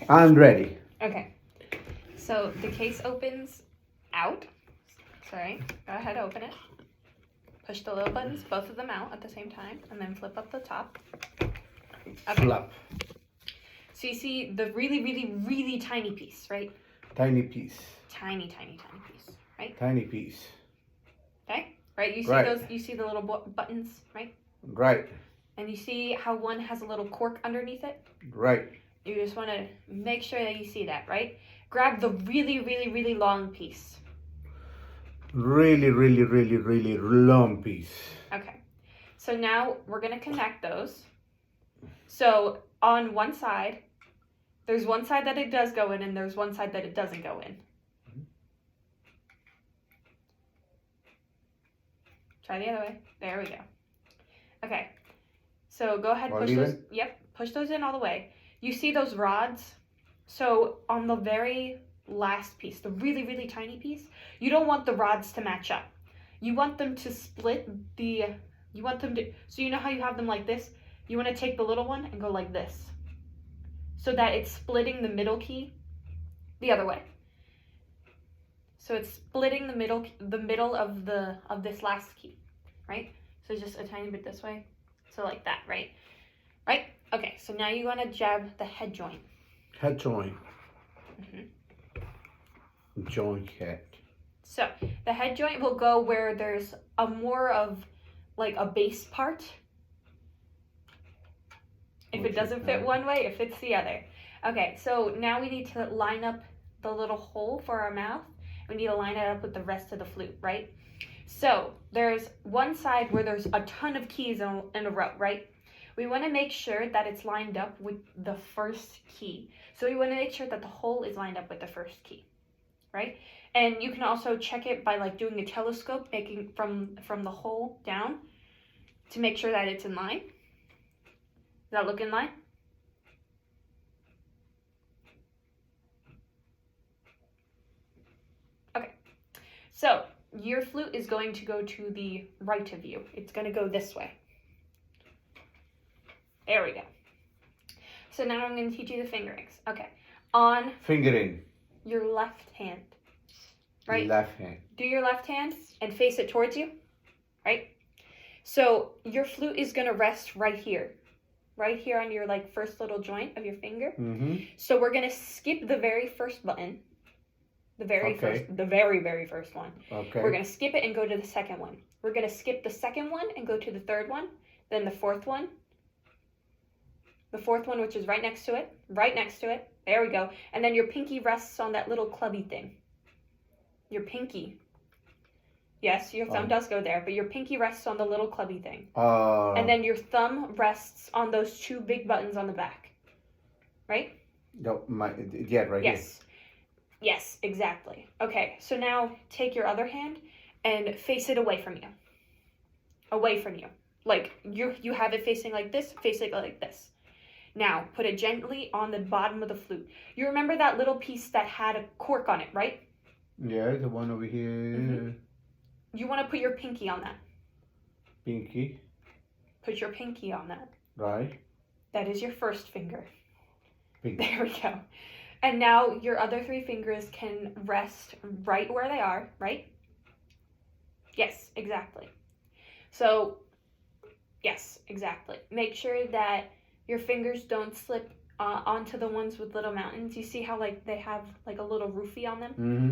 Okay. I'm ready. Okay. So the case opens out. Sorry. Go ahead, open it. Push the little buttons, both of them out at the same time, and then flip up the top. Okay. Flap. So you see the really, really, really tiny piece, right? Tiny piece. Tiny, tiny, tiny piece, right? Tiny piece. Okay. Right. You see Right. those? You see the little buttons, right? Right. And you see how one has a little cork underneath it? Right. You just want to make sure that you see that, right? Grab the really, really, really long piece. Really, really, really, really long piece. Okay. So now we're going to connect those. So on one side, there's one side that it does go in and there's one side that it doesn't go in. Try the other way. There we go. Okay. So go ahead, push those. Yep, push those in all the way. You see those rods? So on the very last piece, the really, really tiny piece, you don't want the rods to match up. You want them to split so you know how you have them like this? You want to take the little one and go like this. So that it's splitting the middle key the other way. So it's splitting the middle of this last key, right? So just a tiny bit this way. So like that, right? Right? Okay, so now you want to jab the head joint. Head joint. Mm-hmm. Joint head. So the head joint will go where there's a more of like a base part. If it doesn't fit one way, it fits the other. Okay, so now we need to line up the little hole for our mouth. We need to line it up with the rest of the flute, right? So there's one side where there's a ton of keys in a row, right? We want to make sure that it's lined up with the first key. So we want to make sure that the hole is lined up with the first key, right? And you can also check it by like doing a telescope, making from the hole down to make sure that it's in line. Does that look in line? Okay. So your flute is going to go to the right of you. It's going to go this way. There we go. So now I'm going to teach you the fingerings. Okay. On fingering. Your left hand. Right? Left hand. Do your left hand and face it towards you. Right? So your flute is going to rest right here. Right here on your like first little joint of your finger. Mm-hmm. So we're going to skip the very first button. The very very first one. Okay. We're going to skip it and go to the second one. We're going to skip the second one and go to the third one. Then the fourth one. The fourth one, which is right next to it. Right next to it. There we go. And then your pinky rests on that little clubby thing. Your pinky. Yes, your thumb does go there, but your pinky rests on the little clubby thing. And then your thumb rests on those two big buttons on the back. Right? No, right here. Yes, exactly. Okay, so now take your other hand and face it away from you. Away from you. Like, you have it facing like this, face it like this. Now, put it gently on the bottom of the flute. You remember that little piece that had a cork on it, right? Yeah, the one over here. Mm-hmm. You want to put your pinky on that. Pinky. Put your pinky on that. Right. That is your first finger. Pinky. There we go. And now your other three fingers can rest right where they are, right? Yes, exactly. So, yes, exactly. Make sure that your fingers don't slip onto the ones with little mountains. You see how like they have like a little roofie on them? Mm-hmm.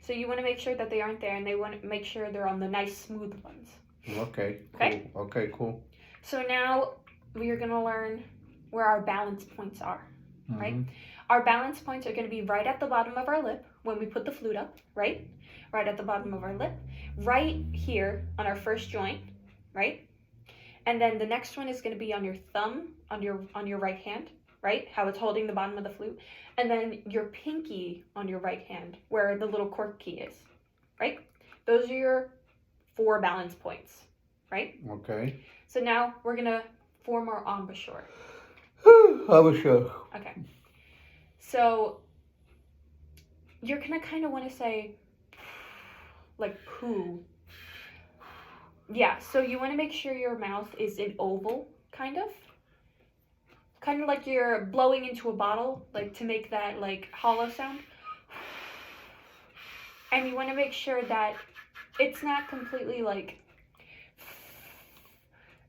So you want to make sure that they aren't there, and they want to make sure they're on the nice smooth ones. Okay. Okay? Cool. Okay, cool. So now we are going to learn where our balance points are, right? Mm-hmm. Our balance points are going to be right at the bottom of our lip when we put the flute up, right? Right at the bottom of our lip. Right here on our first joint, right? And then the next one is going to be on your thumb, on your right hand, right? How it's holding the bottom of the flute. And then your pinky on your right hand, where the little cork key is, right? Those are your 4 balance points, right? Okay. So now we're going to form our embouchure. Embouchure. Okay. So you're going to kind of want to say, like, poo. Yeah, so you want to make sure your mouth is an oval, kind of. kind of like you're blowing into a bottle, like to make that like hollow sound. And you want to make sure that it's not completely like,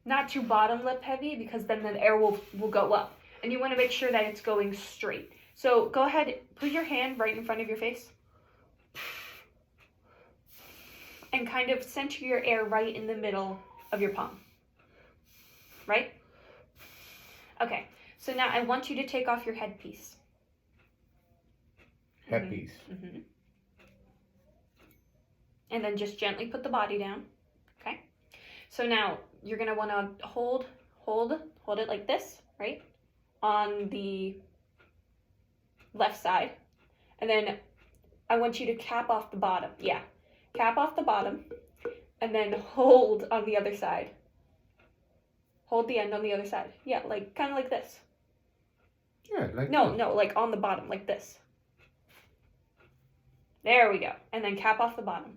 not too bottom lip heavy, because then the air will go up. And you want to make sure that it's going straight. So go ahead, put your hand right in front of your face. And kind of center your air right in the middle of your palm. Right? Okay, so now I want you to take off your headpiece. Headpiece. Mm-hmm. And then just gently put the body down. Okay? So now you're going to want to hold it like this, right? On the left side. And then I want you to cap off the bottom. Yeah. Cap off the bottom. And then hold on the other side. Hold the end on the other side. Yeah, like kind of like this. Yeah, like No, this. no, like on the bottom, like this. There we go. And then cap off the bottom.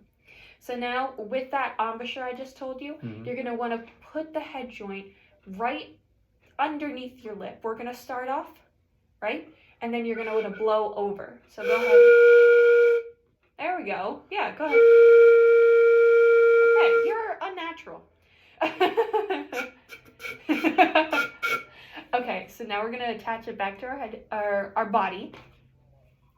So now with that embouchure I just told you, you're going to want to put the head joint right underneath your lip. We're going to start off, right? And then you're going to want to blow over. So go ahead. There we go. Yeah, go ahead. Okay, you're unnatural. Okay, so now we're going to attach it back to our head, our body.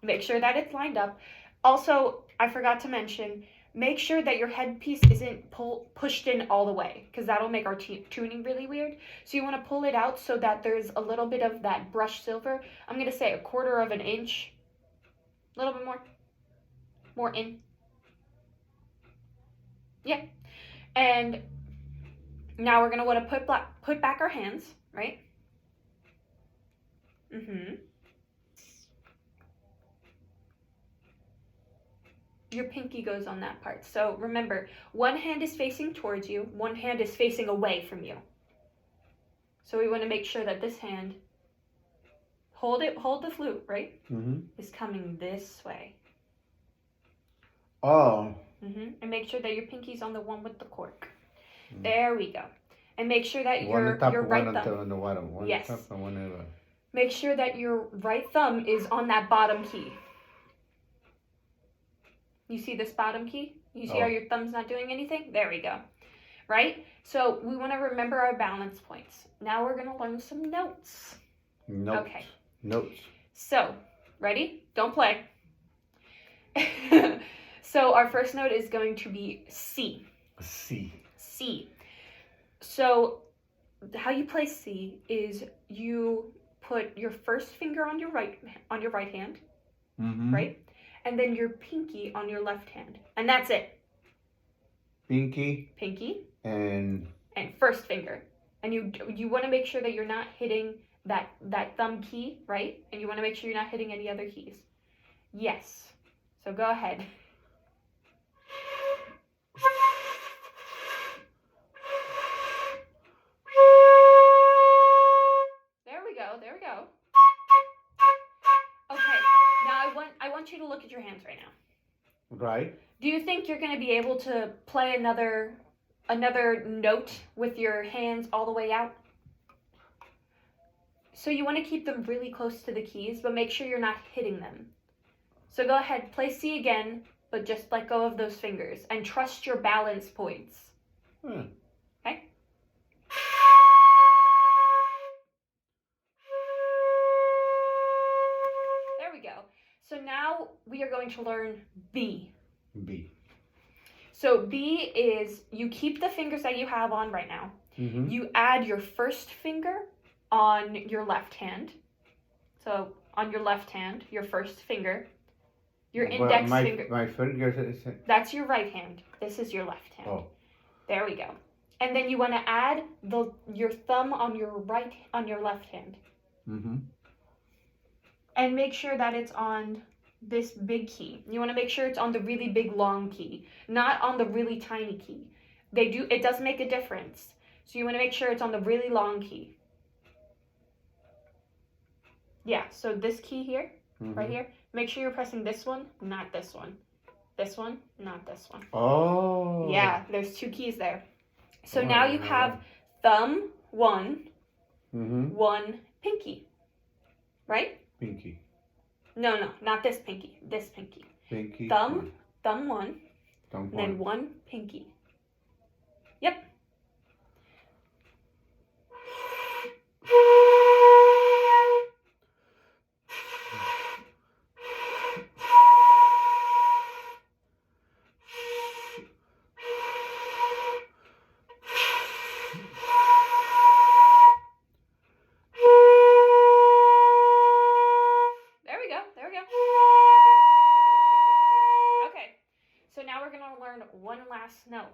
Make sure that it's lined up. Also, I forgot to mention, make sure that your headpiece isn't pushed in all the way, because that'll make our tuning really weird. So you want to pull it out so that there's a little bit of that brushed silver. I'm going to say 1/4 of an inch. A little bit more. More in. Yeah. And now we're going to want to put back our hands, right? Your pinky goes on that part. So remember, one hand is facing towards you, one hand is facing away from you. So we want to make sure that this hand, hold the flute, right? Is coming this way. Oh. And make sure that your pinky's on the one with the cork. There we go. And make sure that your right thumb. Yes. Make sure that your right thumb is on that bottom key. You see this bottom key? You see how your thumb's not doing anything? There we go. Right? So we want to remember our balance points. Now we're going to learn some notes. Notes. Okay. Notes. So, ready? Don't play. So our first note is going to be C. C. C. So how you play C is you put your first finger on your right hand, right? And then your pinky on your left hand. And that's it. Pinky. And first finger. And you want to make sure that you're not hitting that thumb key, right? And you want to make sure you're not hitting any other keys. Yes. So go ahead. There we go. Okay, now I want you to look at your hands right now. Right. Do you think you're going to be able to play another note with your hands all the way out? So you want to keep them really close to the keys, but make sure you're not hitting them. So go ahead, play C again, but just let go of those fingers and trust your balance points. Okay? There we go. So now we are going to learn B. B. So B is, you keep the fingers that you have on right now. You add your first finger on your left hand. So on your left hand, your first finger. Your index finger. My finger is... That's your right hand. This is your left hand. Oh. There we go. And then you want to add your thumb on your left hand. And make sure that it's on this big key. You want to make sure it's on the really big long key, not on the really tiny key. It does make a difference. So you want to make sure it's on the really long key. Yeah, so this key here, right here, make sure you're pressing this one, not this one. This one, not this one. Oh. Yeah, there's 2 keys there. So now you have thumb 1, 1, pinky, right? Pinky. No, not this pinky. This pinky. Pinky. Thumb 1, Thumb and then 1 pinky. Yep. There we go. Okay, so now we're going to learn one last note.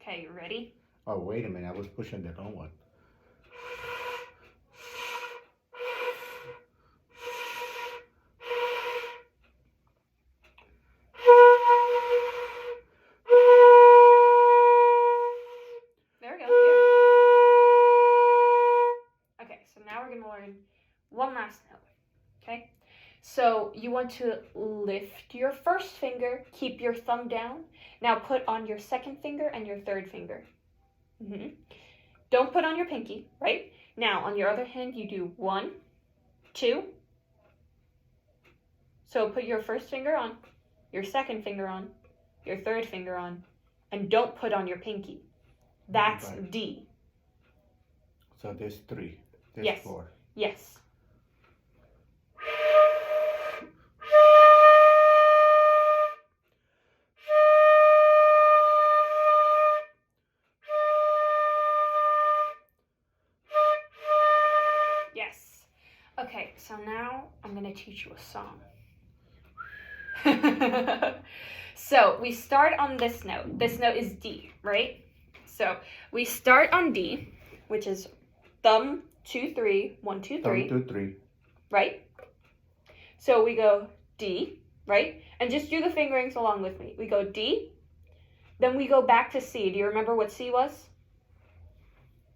Okay, you ready? Oh, wait a minute. I was pushing the wrong one. There we go. Yeah. Okay, so now we're going to learn one last note. Okay? So you want to lift your first finger, keep your thumb down. Now put on your second finger and your third finger. Don't put on your pinky, right? Now on your other hand, you do 1, 2. So put your first finger on, your second finger on, your third finger on, and don't put on your pinky. That's Right. D. So there's 3. There's Yes. 4. Yes. Yes. Okay, so now I'm going to teach you a song. So we start on this note. This note is D, right? So we start on D, which is thumb 2, 3, 1, 2, 3. Thumb 2, 3. Right? So we go D, right? And just do the fingerings along with me. We go D, then we go back to C. Do you remember what C was?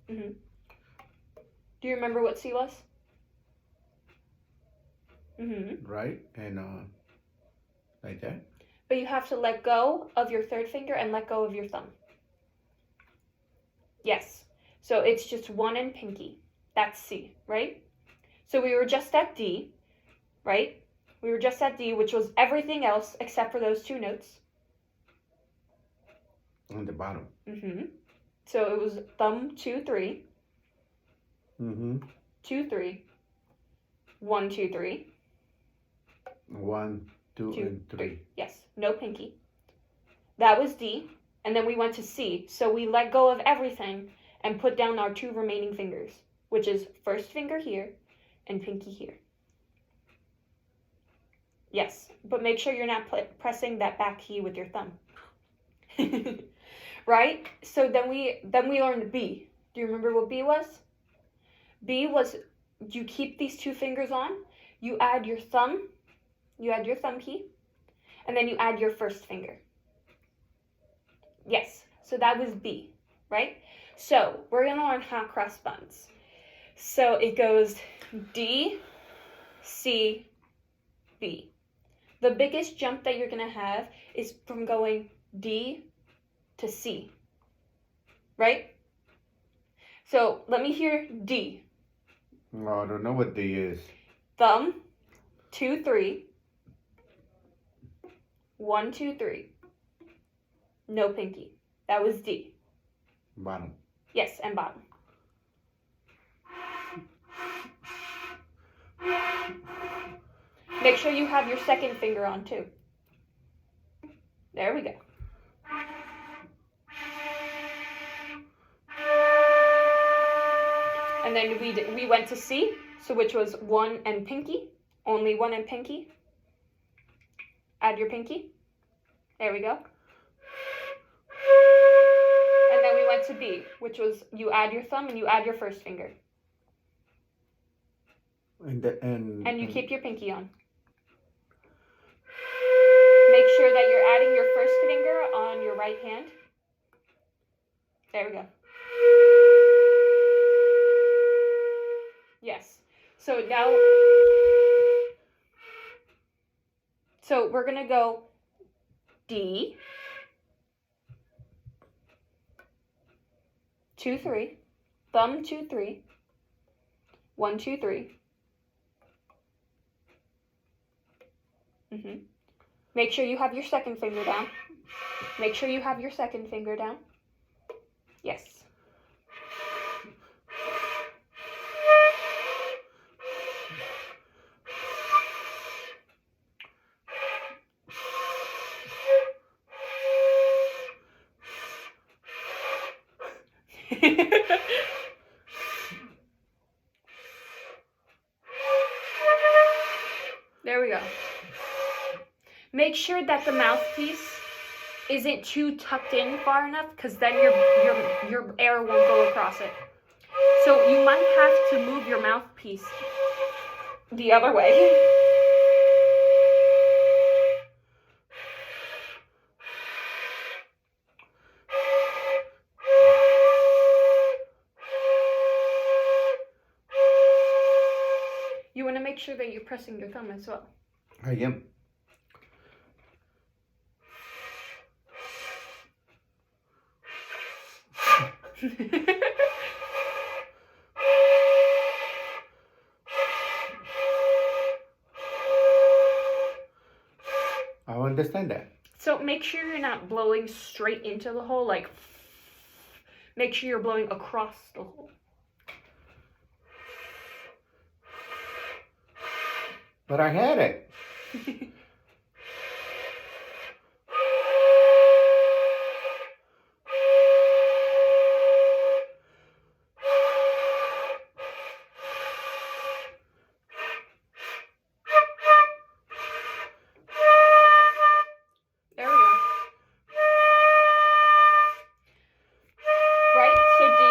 Do you remember what C was? Right? And like that? But you have to let go of your third finger and let go of your thumb. Yes. So it's just 1 and pinky. That's C, right? So we were just at D, right? We were just at D, which was everything else except for those 2 notes. On the bottom. So it was thumb 2, 3. 2, 3. 1, 2, 3. 1, 2, 2, and 3. Yes, no pinky. That was D. And then we went to C. So we let go of everything and put down our 2 remaining fingers, which is first finger here and pinky here. Yes, but make sure you're not pressing that back key with your thumb. Right? So then we learned B. Do you remember what B was? B was you keep these 2 fingers on, you add your thumb key, and then you add your first finger. Yes, so that was B, right? So we're going to learn hot cross buns. So it goes D, C, B. The biggest jump that you're going to have is from going D to C, right? So let me hear D. Oh, I don't know what D is. Thumb, 2, 3. 1, 2, 3. No pinky. That was D. Bottom. Yes, and bottom. Make sure you have your second finger on too. There we go. And then we went to C, so which was 1 and pinky. Only 1 and pinky. Add your pinky. There we go. And then we went to B, which was you add your thumb and you add your first finger. And you keep your pinky on. Make sure that you're adding your first finger on your right hand. There we go. Yes. So now, so we're going to go D, 2, 3, thumb 2, 3, 1, 2, 3. Make sure you have your second finger down. Make sure you have your second finger down. Yes. There we go. Make sure that the mouthpiece isn't too tucked in far enough, because then your air won't go across it. So you might have to move your mouthpiece the other way. You want to make sure that you're pressing your thumb as well. I am. I understand that. So make sure you're not blowing straight into the hole, like make sure you're blowing across the hole. But I had it. There we go. Right, so D,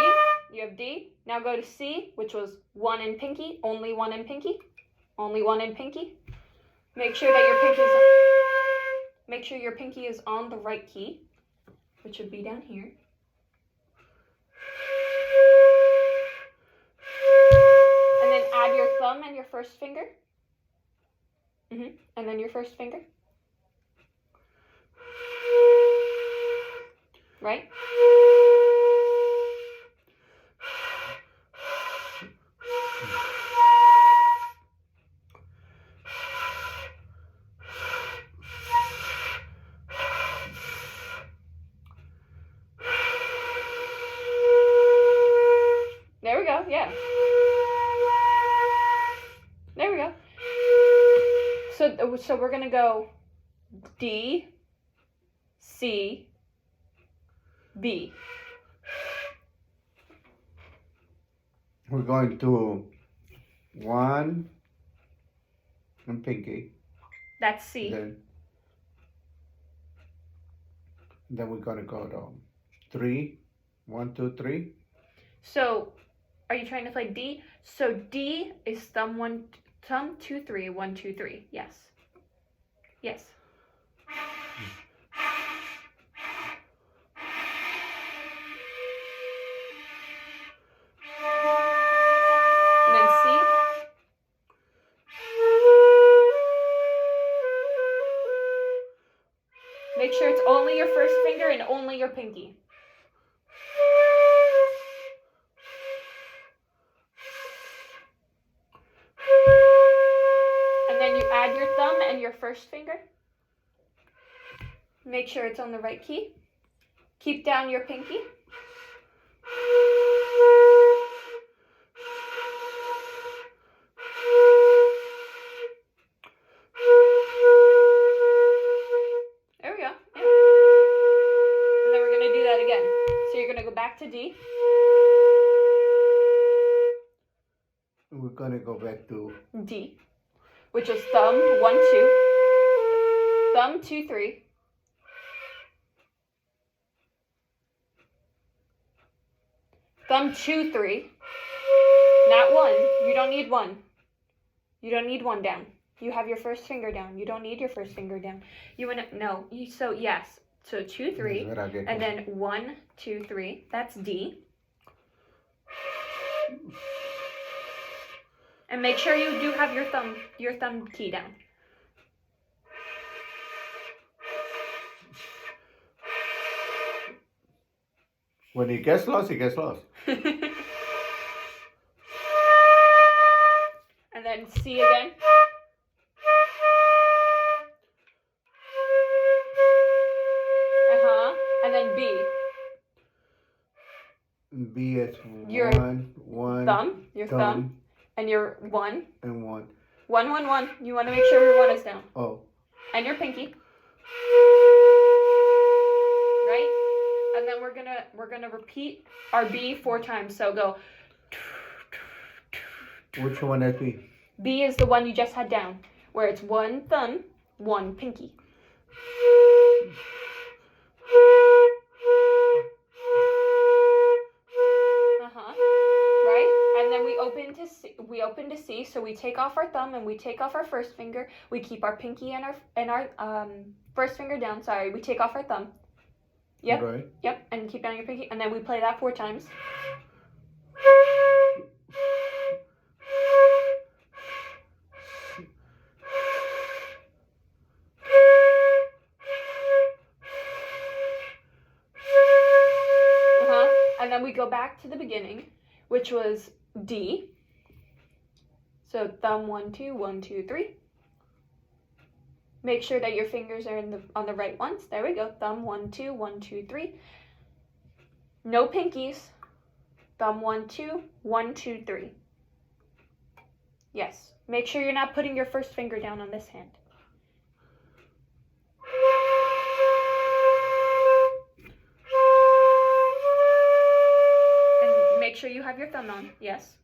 you have D. Now go to C, which was 1 in pinky, only 1 in pinky. Only 1 in pinky. Make sure that your pinky is on the right key, which would be down here. And then add your thumb and your first finger. And then your first finger. Right? There we go, yeah. There we go. So we're gonna go D, C, B. We're going to 1 and pinky. That's C. Then we're gonna go to 3. 1, 2, 3. So are you trying to play D? So D is thumb 2, 3, 1, 2, 3. Yes. Yes. And then C. Make sure it's only your first finger and only your pinky. And then you add your thumb and your first finger. Make sure it's on the right key. Keep down your pinky. There we go. Yeah. And then we're going to do that again. So you're going to go back to D. We're gonna go back to D, which is thumb 1, 2, thumb 2, 3, thumb 2, 3, not 1. You don't need 1. You don't need 1 down. You have your first finger down. You don't need your first finger down. You want to, no. So yes. So 2, 3, and then 1, 2, 3. That's D. And make sure you do have your thumb key down. When he gets lost, he gets lost. then C again. And then B. B is Your one. Thumb. Your thumb. And your 1. And 1. 1, 1, 1. You want to make sure your 1 is down. Oh. And your pinky. Right? And then we're gonna repeat our B 4 times. So go. Which one is B? B is the one you just had down, where it's 1 thumb, 1 pinky. Right? And then we open to C, so we take off our thumb and we take off our first finger. We keep our pinky and our first finger down. Sorry, we take off our thumb. Yep. Right. Yep, and keep down your pinky, and then we play that 4 times. And then we go back to the beginning, which was D. So thumb 1, 2, 1, 2, 3. Make sure that your fingers are on the right ones. There we go. Thumb 1, 2, 1, 2, 3. No pinkies. Thumb 1, 2, 1, 2, 3. Yes. Make sure you're not putting your first finger down on this hand. And make sure you have your thumb on. Yes.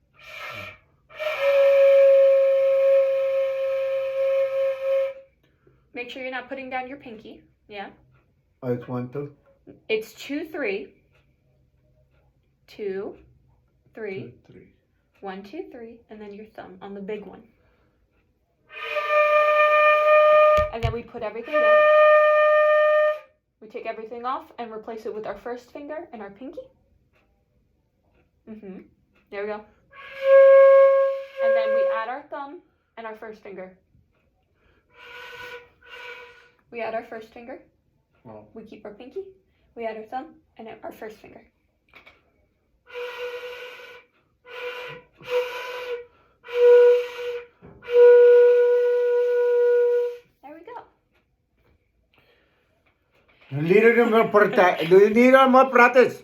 Make sure you're not putting down your pinky. Yeah. Oh, it's 1, 2? It's 2, 3. 2, 3. 2, 3. 1, 2, 3. And then your thumb on the big one. And then we put everything down. We take everything off and replace it with our first finger and our pinky. There we go. And then we add our thumb and our first finger. We add our first finger. Oh. We keep our pinky. We add our thumb and our first finger. There we go. You need more practice. You need more practice.